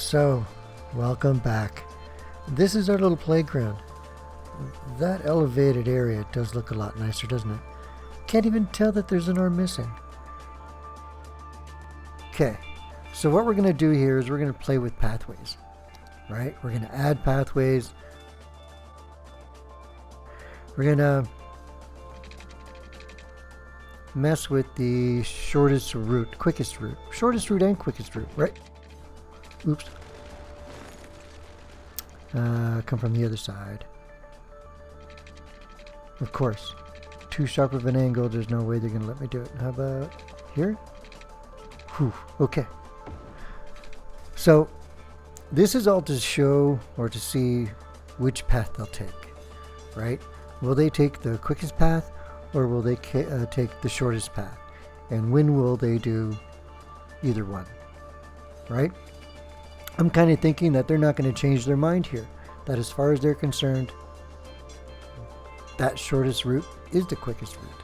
So, welcome back. This is our little playground. That elevated area does look a lot nicer, doesn't it? Can't even tell that there's an arm missing. Okay, so what we're going to do here is we're going to play with pathways, right? We're going to add pathways. We're going to mess with the shortest route, quickest route. Shortest route and quickest route, right? Oops. Come from the other side. Of course. Too sharp of an angle, there's no way they're going to let me do it. How about here? Whew, okay. So, this is all to show or to see which path they'll take, right? Will they take the quickest path or will they take the shortest path? And when will they do either one, right? I'm kind of thinking that they're not going to change their mind here. That as far as they're concerned, that shortest route is the quickest route.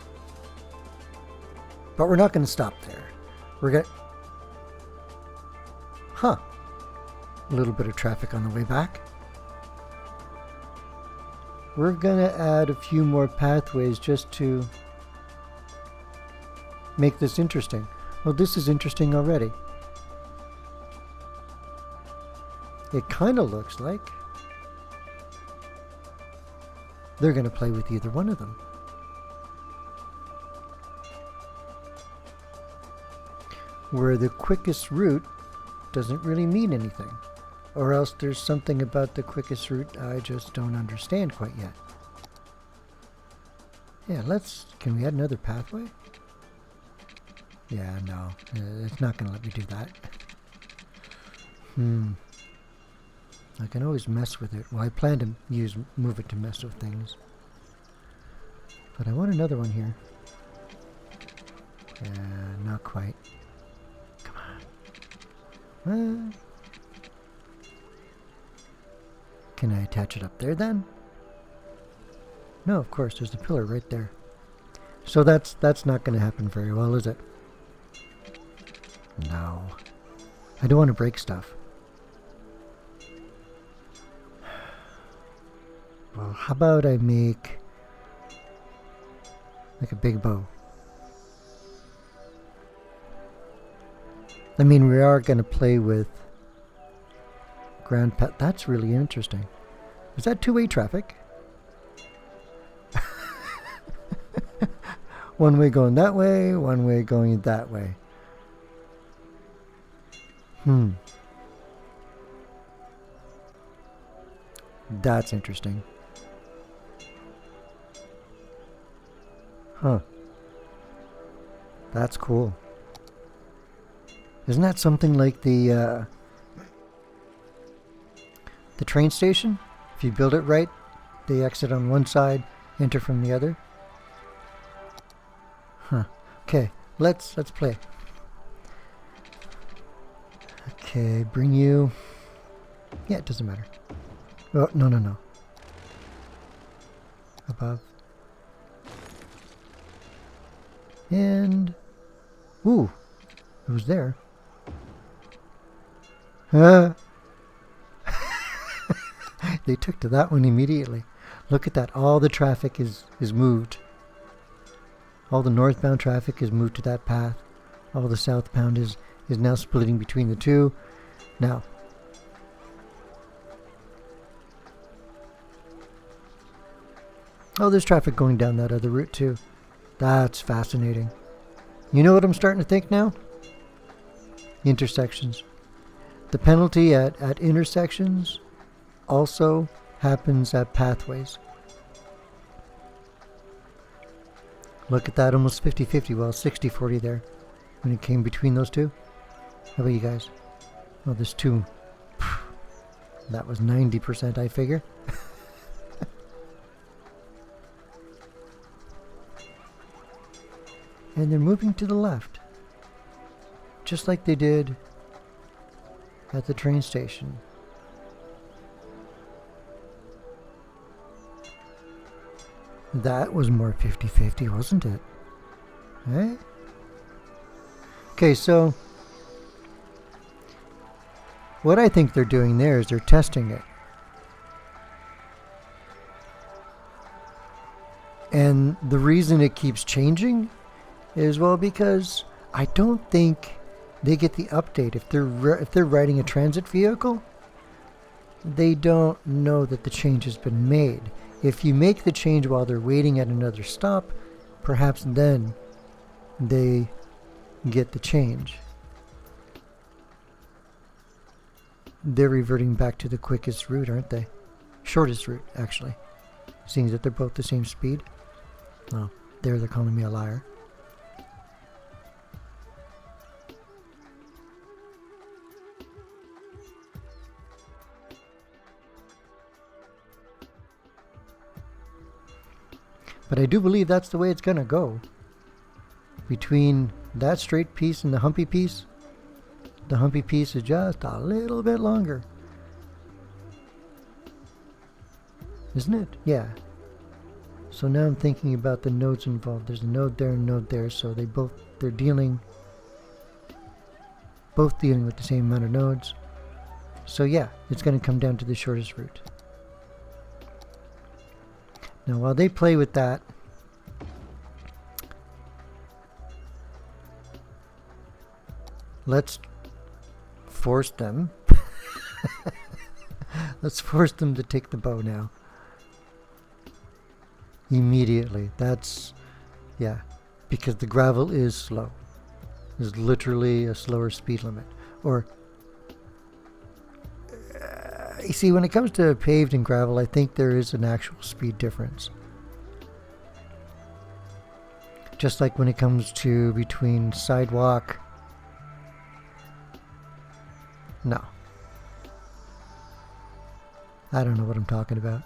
But we're not going to stop there. We're going to... Huh. A little bit of traffic on the way back. We're going to add a few more pathways just to make this interesting. Well, this is interesting already. It kind of looks like they're going to play with either one of them. Where the quickest route doesn't really mean anything. Or else there's something about the quickest route I just don't understand quite yet. Yeah, can we add another pathway? Yeah, no, it's not going to let me do that. I can always mess with it. Well, I plan to move it to mess with things. But I want another one here. Yeah, not quite. Come on. Can I attach it up there then? No, of course, there's the pillar right there. So that's not going to happen very well, is it? No. I don't want to break stuff. Well, how about I make like a big bow? I mean, we are going to play with ground path. That's really interesting. Is that two-way traffic? One way going that way, one way going that way. That's interesting. Huh. That's cool. Isn't that something like the train station? If you build it right, they exit on one side, enter from the other. Huh. Okay, let's play. Okay, bring you... Yeah, it doesn't matter. Oh, no. Above. And... Ooh, it was there. They took to that one immediately. Look at that. All the traffic is moved. All the northbound traffic is moved to that path. All the southbound is now splitting between the two. Now, oh, there's traffic going down that other route too. That's fascinating. You know what I'm starting to think now? Intersections. The penalty at intersections also happens at pathways. Look at that, almost 50-50. Well, 60-40 there when it came between those two. How about you guys? Oh, there's two. That was 90%, I figure. And they're moving to the left. Just like they did at the train station. That was more 50-50, wasn't it? Eh? Okay, so What I think they're doing there is they're testing it. And the reason it keeps changing is, well, because I don't think they get the update. If they're riding a transit vehicle, they don't know that the change has been made. If you make the change while they're waiting at another stop, perhaps then they get the change. They're reverting back to the quickest route, aren't they? Shortest route, actually. Seeing that they're both the same speed. Oh, they're calling me a liar. But I do believe that's the way it's going to go. Between that straight piece and the humpy piece is just a little bit longer. Isn't it? Yeah. So now I'm thinking about the nodes involved. There's a node there and a node there, so they're dealing with the same amount of nodes. So yeah, it's going to come down to the shortest route. Now while they play with that, let's force them. Let's force them to take the bow now. Immediately. That's, yeah, because the gravel is slow. There's literally a slower speed limit. Or, you see, when it comes to paved and gravel, I think there is an actual speed difference. Just like when it comes to between sidewalk. No. I don't know what I'm talking about.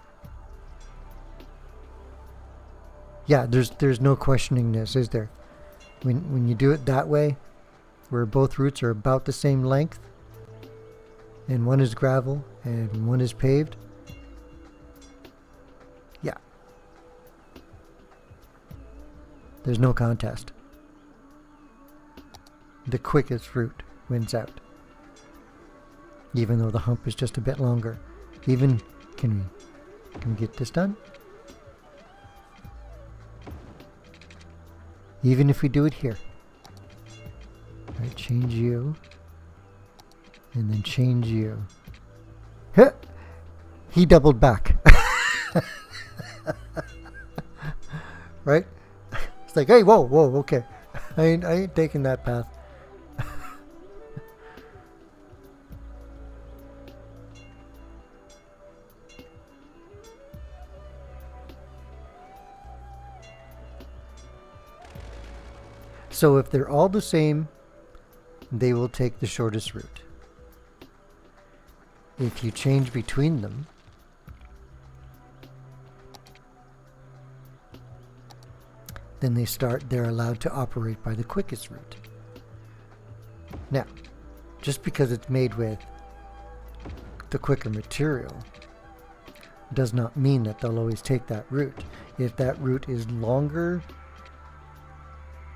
Yeah, there's no questioning this, is there? When you do it that way, where both routes are about the same length, and one is gravel and one is paved, yeah, there's no contest. The quickest route wins out, even though the hump is just a bit longer. Even can we get this done? Even if we do it here. Alright, change you. And then change you. Huh! He doubled back. Right? It's like, hey, whoa, okay. I ain't taking that path. So if they're all the same, they will take the shortest route. If you change between them, then they're allowed to operate by the quickest route. Now, just because it's made with the quicker material does not mean that they'll always take that route. If that route is longer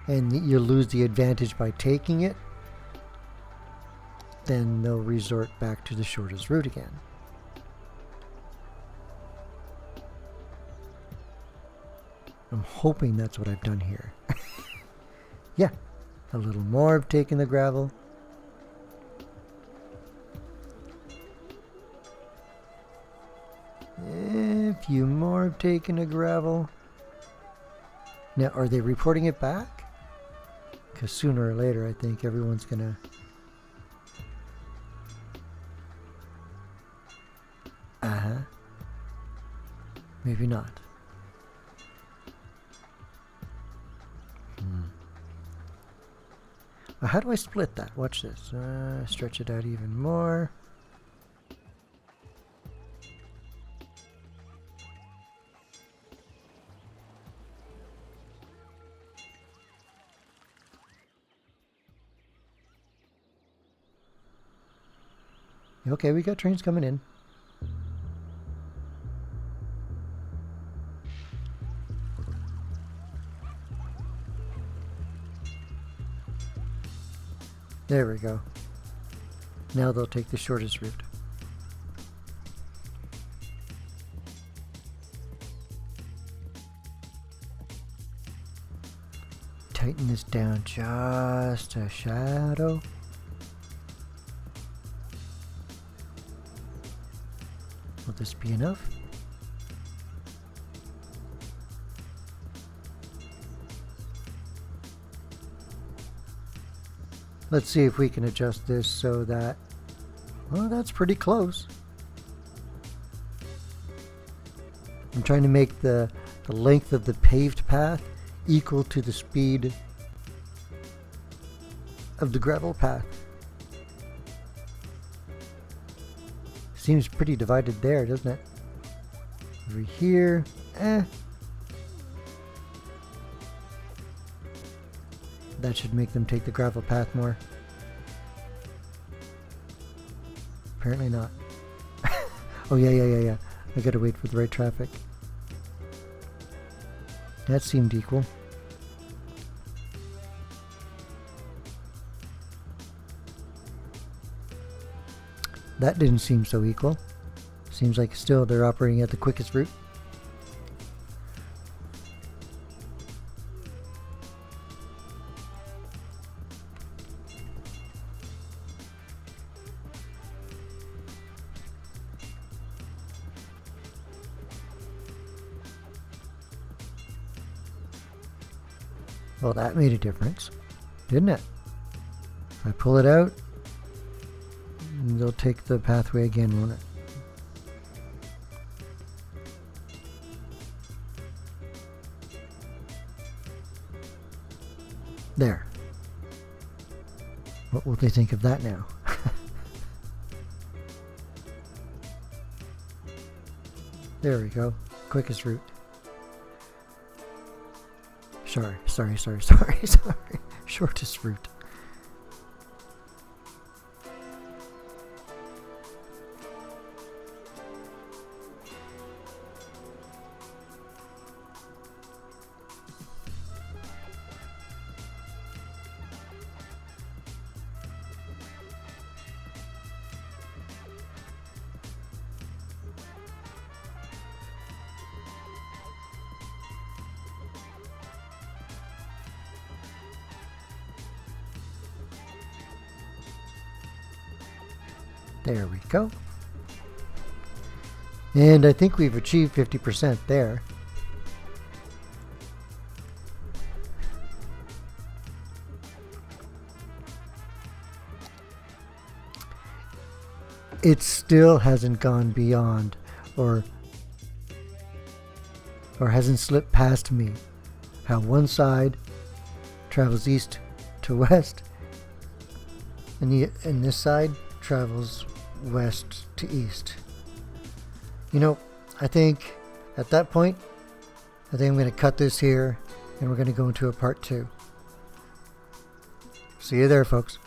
and you lose the advantage by taking it, then they'll resort back to the shortest route again. I'm hoping that's what I've done here. Yeah, a little more of taking the gravel. A few more of taking the gravel. Now, are they reporting it back? Because sooner or later, I think everyone's gonna... Maybe not. How do I split that? Watch this. Stretch it out even more. Okay, we got trains coming in. There we go. Now they'll take the shortest route. Tighten this down just a shadow. Will this be enough? Let's see if we can adjust this so that, well, that's pretty close. I'm trying to make the length of the paved path equal to the speed of the gravel path. Seems pretty divided there, doesn't it? Over here, That should make them take the gravel path more. Apparently not. Oh yeah. I gotta wait for the right traffic. That seemed equal. That didn't seem so equal. Seems like still they're operating at the quickest route. Well, that made a difference, didn't it? If I pull it out, they'll take the pathway again, won't it? There. What will they think of that now? There we go. Quickest route. Sorry. Shortest route. There we go. And I think we've achieved 50% there. It still hasn't gone beyond or hasn't slipped past me how one side travels east to west and this side travels west to east. You know, I think at that point, I think I'm going to cut this here and we're going to go into a part 2. See you there, folks.